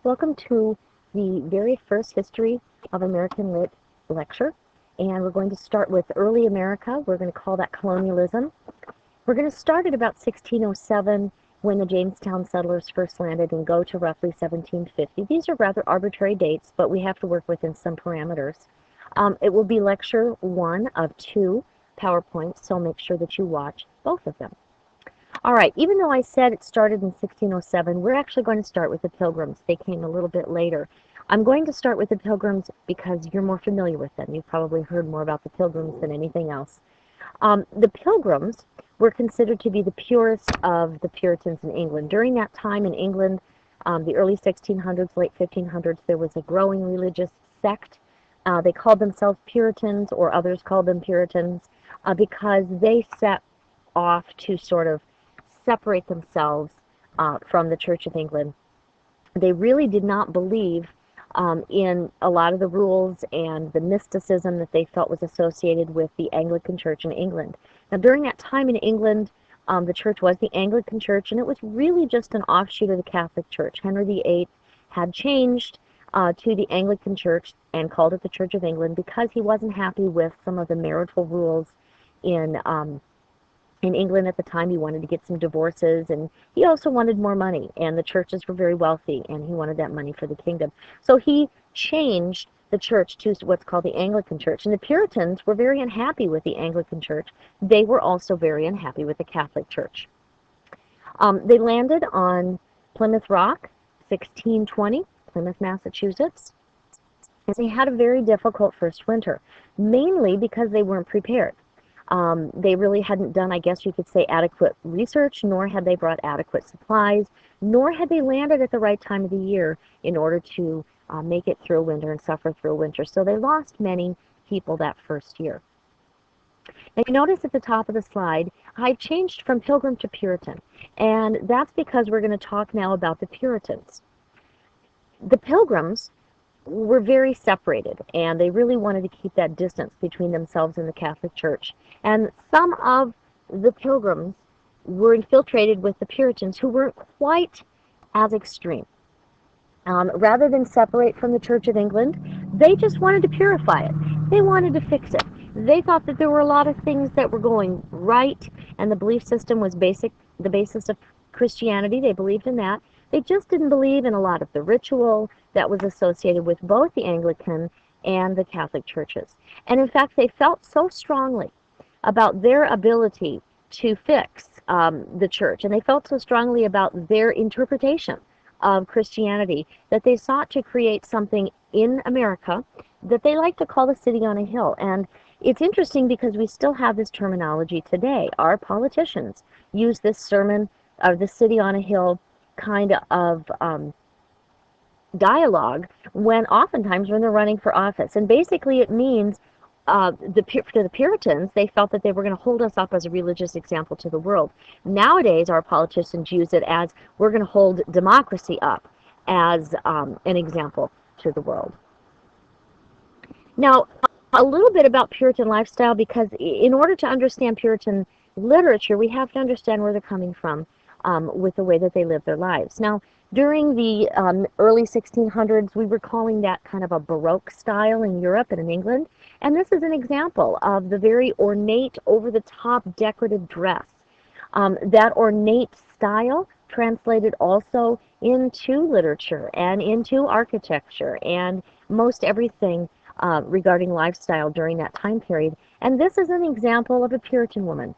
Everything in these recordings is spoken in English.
Welcome to the very first History of American Lit lecture. And we're going to start with early America. We're going to call that colonialism. We're going to start at about 1607 when the Jamestown settlers first landed and go to roughly 1750. These are rather arbitrary dates, but we have to work within some parameters. It will be lecture 1 of 2 PowerPoints, so make sure that you watch both of them. All right, even though I said it started in 1607, we're actually going to start with the Pilgrims. They came a little bit later. I'm going to start with the Pilgrims because you're more familiar with them. You've probably heard more about the Pilgrims than anything else. The Pilgrims were considered to be the purest of the Puritans in England. During that time in England, the early 1600s, late 1500s, there was a growing religious sect. They called themselves Puritans, or others called them Puritans, because they set off to sort of separate themselves from the Church of England. They really did not believe in a lot of the rules and the mysticism that they felt was associated with the Anglican Church in England. Now, during that time in England, the church was the Anglican Church, and it was really just an offshoot of the Catholic Church. Henry VIII had changed to the Anglican Church and called it the Church of England because he wasn't happy with some of the marital rules in England at the time. He wanted to get some divorces, and he also wanted more money, and the churches were very wealthy, and he wanted that money for the kingdom. So he changed the church to what's called the Anglican Church, and the Puritans were very unhappy with the Anglican Church. They were also very unhappy with the Catholic Church. They landed on Plymouth Rock, 1620, Plymouth, Massachusetts, and they had a very difficult first winter, mainly because they weren't prepared. They really hadn't done, I guess you could say, adequate research, nor had they brought adequate supplies, nor had they landed at the right time of the year in order to make it through a winter and suffer through a winter. So they lost many people that first year. Now you notice at the top of the slide, I've changed from Pilgrim to Puritan, and that's because we're going to talk now about the Puritans. The Pilgrims were very separated, and they really wanted to keep that distance between themselves and the Catholic Church. And some of the Pilgrims were infiltrated with the Puritans, who weren't quite as extreme. Rather than separate from the Church of England, they just wanted to purify it. They wanted to fix it. They thought that there were a lot of things that were going right, and the belief system was the basis of Christianity. They believed in that. They just didn't believe in a lot of the ritual that was associated with both the Anglican and the Catholic churches. And in fact, they felt so strongly about their ability to fix the church, and they felt so strongly about their interpretation of Christianity that they sought to create something in America that they like to call the city on a hill. And it's interesting because we still have this terminology today. Our politicians use this sermon of the city on a hill kind of dialogue oftentimes when they're running for office. And basically it means to the Puritans, they felt that they were going to hold us up as a religious example to the world. Nowadays, our politicians use it as we're going to hold democracy up as an example to the world. Now, a little bit about Puritan lifestyle, because in order to understand Puritan literature, we have to understand where they're coming from with the way that they live their lives. Now, during the early 1600s, we were calling that kind of a Baroque style in Europe and in England. And this is an example of the very ornate, over-the-top decorative dress. That ornate style translated also into literature and into architecture and most everything regarding lifestyle during that time period. And this is an example of a Puritan woman.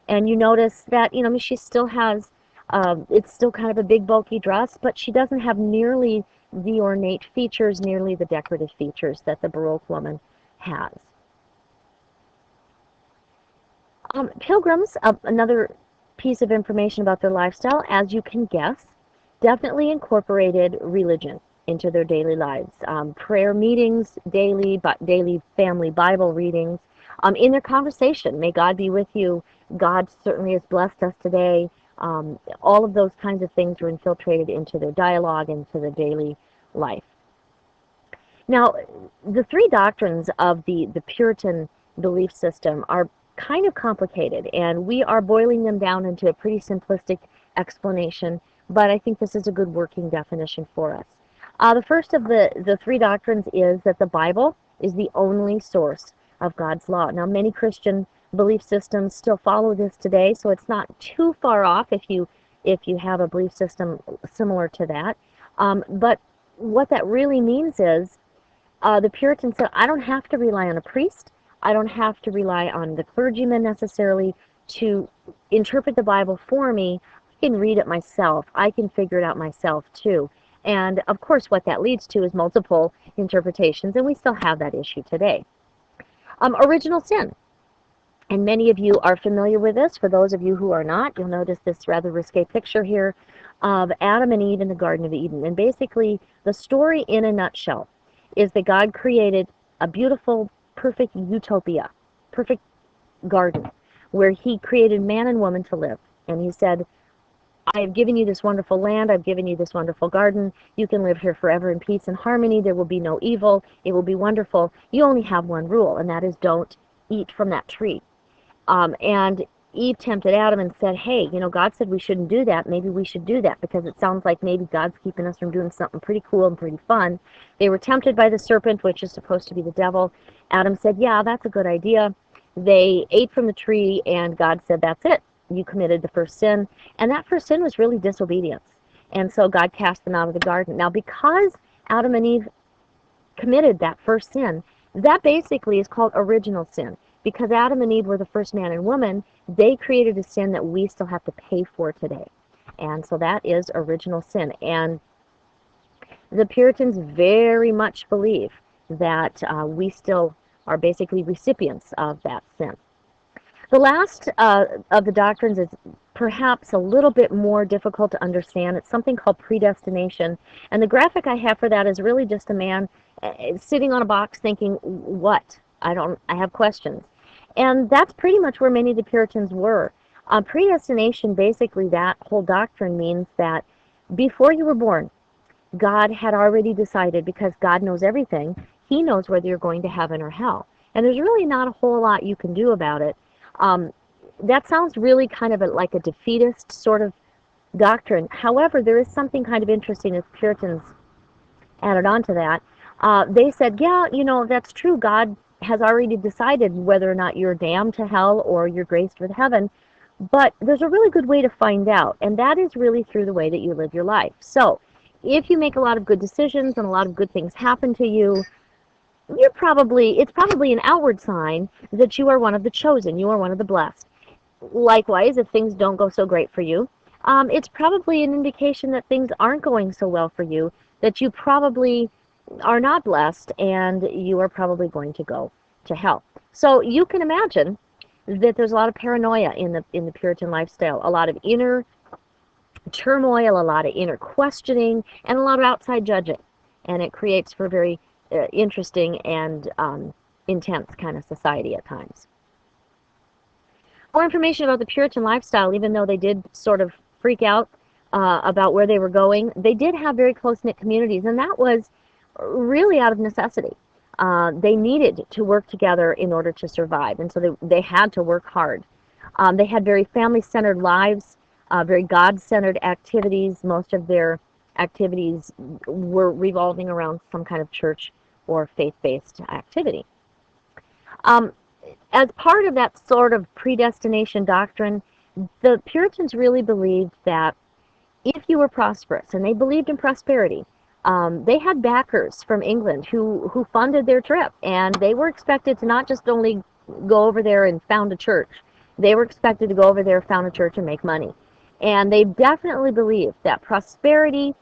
And you notice that, she still has it's still kind of a big bulky dress, but she doesn't have nearly the ornate features, nearly the decorative features that the Baroque woman has. Pilgrims, another piece of information about their lifestyle, as you can guess, definitely incorporated religion into their daily lives. Prayer meetings, daily family Bible readings. In their conversation, may God be with you. God certainly has blessed us today. All of those kinds of things were infiltrated into their dialogue, into their daily life. Now, the three doctrines of the Puritan belief system are kind of complicated, and we are boiling them down into a pretty simplistic explanation, but I think this is a good working definition for us. The first of the three doctrines is that the Bible is the only source of God's law. Now, many Christian belief systems still follow this today, so it's not too far off if you have a belief system similar to that. But what that really means is the Puritans said, I don't have to rely on a priest. I don't have to rely on the clergyman necessarily to interpret the Bible for me. I can read it myself. I can figure it out myself too. And of course, what that leads to is multiple interpretations, and we still have that issue today. Original sin. And many of you are familiar with this. For those of you who are not, you'll notice this rather risque picture here of Adam and Eve in the Garden of Eden. And basically, the story in a nutshell is that God created a beautiful, perfect utopia, perfect garden, where he created man and woman to live. And he said, I have given you this wonderful land, I've given you this wonderful garden, you can live here forever in peace and harmony, there will be no evil, it will be wonderful. You only have one rule, and that is don't eat from that tree. And Eve tempted Adam and said, hey, God said we shouldn't do that. Maybe we should do that because it sounds like maybe God's keeping us from doing something pretty cool and pretty fun. They were tempted by the serpent, which is supposed to be the devil. Adam said, yeah, that's a good idea. They ate from the tree, and God said, that's it. You committed the first sin. And that first sin was really disobedience. And so God cast them out of the garden. Now, because Adam and Eve committed that first sin, that basically is called original sin. Because Adam and Eve were the first man and woman, they created a sin that we still have to pay for today. And so that is original sin. And the Puritans very much believe that we still are basically recipients of that sin. The last of the doctrines is perhaps a little bit more difficult to understand. It's something called predestination. And the graphic I have for that is really just a man sitting on a box thinking, what? I have questions. And that's pretty much where many of the Puritans were. Predestination, basically, that whole doctrine means that before you were born, God had already decided, because God knows everything, he knows whether you're going to heaven or hell. And there's really not a whole lot you can do about it. That sounds really kind of like a defeatist sort of doctrine. However, there is something kind of interesting as Puritans added on to that. They said, yeah, that's true. God has already decided whether or not you're damned to hell or you're graced with heaven. But there's a really good way to find out, and that is really through the way that you live your life. So if you make a lot of good decisions and a lot of good things happen to you, it's probably an outward sign that you are one of the chosen, you are one of the blessed. Likewise, if things don't go so great for you, it's probably an indication that things aren't going so well for you, that you probably are not blessed, and you are probably going to go to hell. So you can imagine that there's a lot of paranoia in the Puritan lifestyle, a lot of inner turmoil, a lot of inner questioning, and a lot of outside judging. And it creates for a very interesting and intense kind of society at times. More information about the Puritan lifestyle, even though they did sort of freak out about where they were going, they did have very close-knit communities, and that was really out of necessity. They needed to work together in order to survive, and so they had to work hard. They had very family-centered lives, very God-centered activities. Most of their activities were revolving around some kind of church or faith-based activity. As part of that sort of predestination doctrine, the Puritans really believed that if you were prosperous, and they believed in prosperity, they had backers from England who funded their trip, and they were expected to not just only go over there and found a church. They were expected to go over there, found a church, and make money. And they definitely believed that prosperity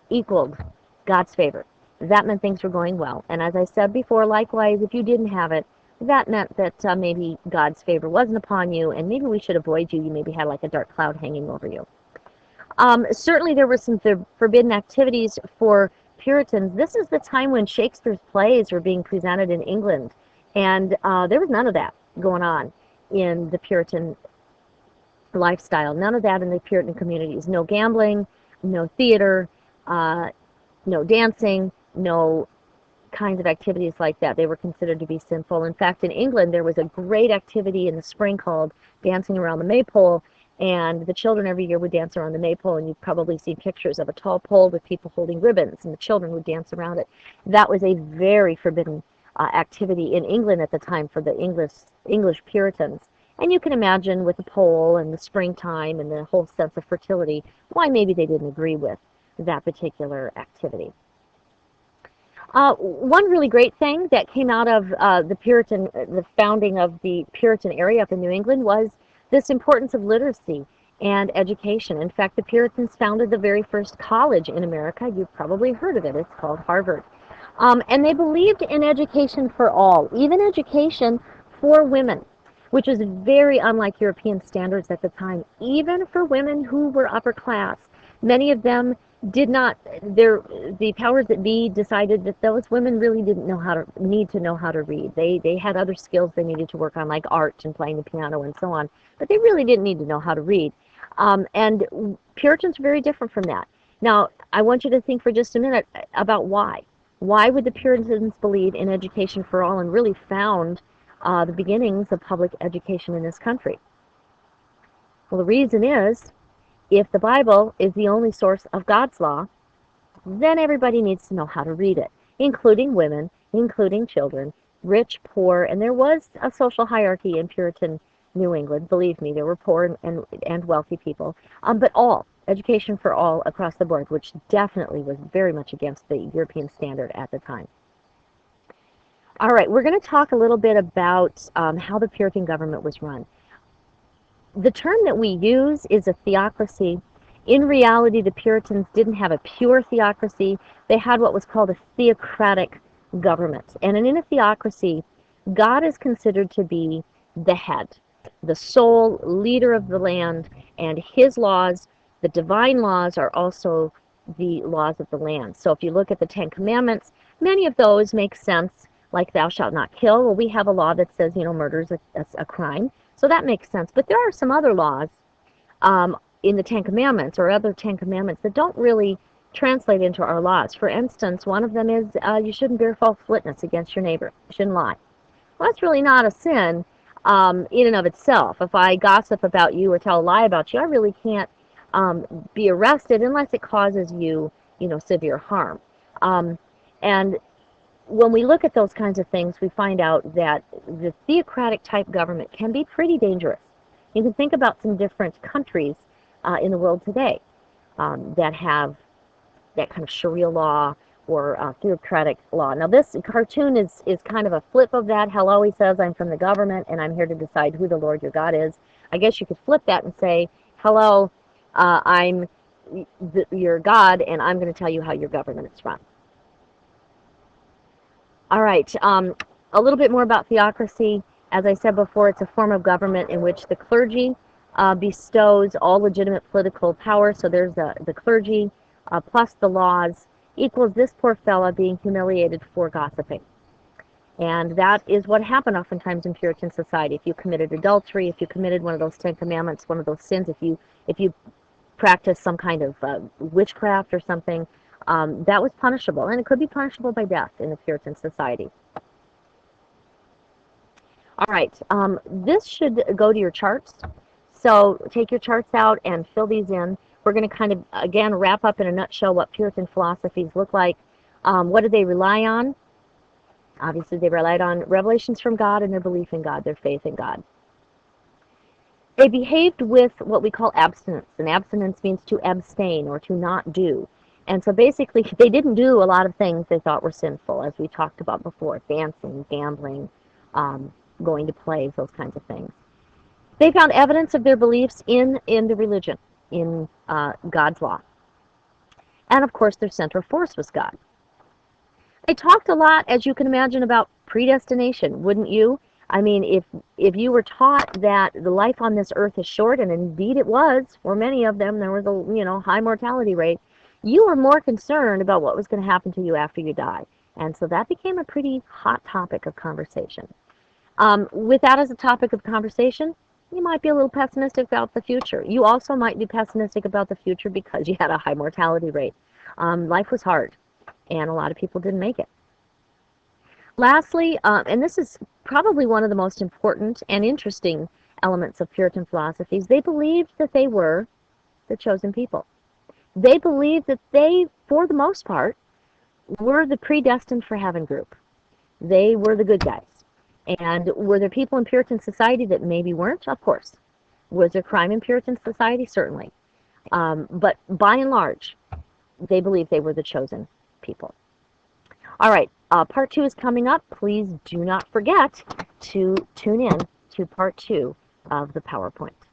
equaled God's favor. That meant things were going well. And as I said before, likewise, if you didn't have it, that meant that maybe God's favor wasn't upon you, and maybe we should avoid you. You maybe had like a dark cloud hanging over you. Certainly there were some forbidden activities for Puritans. This is the time when Shakespeare's plays were being presented in England, and there was none of that going on in the Puritan lifestyle. None of that in the Puritan communities. No gambling, no theater, no dancing, no kinds of activities like that. They were considered to be sinful. In fact, in England, there was a great activity in the spring called Dancing Around the Maypole, And the children every year would dance around the maypole, and you've probably seen pictures of a tall pole with people holding ribbons, and the children would dance around it. That was a very forbidden activity in England at the time for the English Puritans. And you can imagine with the pole and the springtime and the whole sense of fertility, why maybe they didn't agree with that particular activity. One really great thing that came out of the founding of the Puritan area up in New England was this importance of literacy and education. In fact, the Puritans founded the very first college in America. You've probably heard of it. It's called Harvard. And they believed in education for all, even education for women, which was very unlike European standards at the time, even for women who were upper class. Many of them did not, the powers that be decided that those women really didn't need to know how to read. They had other skills they needed to work on, like art and playing the piano and so on, but they really didn't need to know how to read. And Puritans are very different from that. Now, I want you to think for just a minute about why. Why would the Puritans believe in education for all and really found the beginnings of public education in this country? Well, the reason is, if the Bible is the only source of God's law, then everybody needs to know how to read it, including women, including children, rich, poor, and there was a social hierarchy in Puritan New England. Believe me, there were poor and wealthy people, but all, education for all across the board, which definitely was very much against the European standard at the time. All right, we're going to talk a little bit about how the Puritan government was run. The term that we use is a theocracy. In reality, the Puritans didn't have a pure theocracy. They had what was called a theocratic government. And in a theocracy, God is considered to be the head, the sole leader of the land, and his laws, the divine laws, are also the laws of the land. So if you look at the Ten Commandments, many of those make sense, like thou shalt not kill. Well, we have a law that says, murder is a crime. So that makes sense. But there are some other laws in the Ten Commandments or other Ten Commandments that don't really translate into our laws. For instance, one of them is you shouldn't bear false witness against your neighbor. You shouldn't lie. Well, that's really not a sin in and of itself. If I gossip about you or tell a lie about you, I really can't be arrested unless it causes you, severe harm. And when we look at those kinds of things, we find out that the theocratic type government can be pretty dangerous. You can think about some different countries in the world today that have that kind of Sharia law or theocratic law. Now this cartoon is kind of a flip of that. Hell always says, I'm from the government and I'm here to decide who the Lord your God is. I guess you could flip that and say, hello, I'm your God and I'm going to tell you how your government is run. All right, a little bit more about theocracy. As I said before, it's a form of government in which the clergy bestows all legitimate political power. So there's the clergy plus the laws equals this poor fella being humiliated for gossiping. And that is what happened oftentimes in Puritan society. If you committed adultery, if you committed one of those Ten Commandments, one of those sins, if you practiced some kind of witchcraft or something, that was punishable, and it could be punishable by death in the Puritan society. All right, this should go to your charts. So take your charts out and fill these in. We're going to kind of, again, wrap up in a nutshell what Puritan philosophies look like. What did they rely on? Obviously, they relied on revelations from God and their belief in God, their faith in God. They behaved with what we call abstinence, and abstinence means to abstain or to not do. And so basically, they didn't do a lot of things they thought were sinful, as we talked about before, dancing, gambling, going to plays, those kinds of things. They found evidence of their beliefs in the religion, in God's law. And of course, their central force was God. They talked a lot, as you can imagine, about predestination, wouldn't you? I mean, if you were taught that the life on this earth is short, and indeed it was, for many of them, there was a high mortality rate, you were more concerned about what was going to happen to you after you die. And so that became a pretty hot topic of conversation. With that as a topic of conversation, you might be a little pessimistic about the future. You also might be pessimistic about the future because you had a high mortality rate. Life was hard, and a lot of people didn't make it. Lastly, and this is probably one of the most important and interesting elements of Puritan philosophies, they believed that they were the chosen people. They believed that they, for the most part, were the predestined for heaven group. They were the good guys. And were there people in Puritan society that maybe weren't? Of course. Was there crime in Puritan society? Certainly. But by and large, they believed they were the chosen people. All right, part 2 is coming up. Please do not forget to tune in to part 2 of the PowerPoint.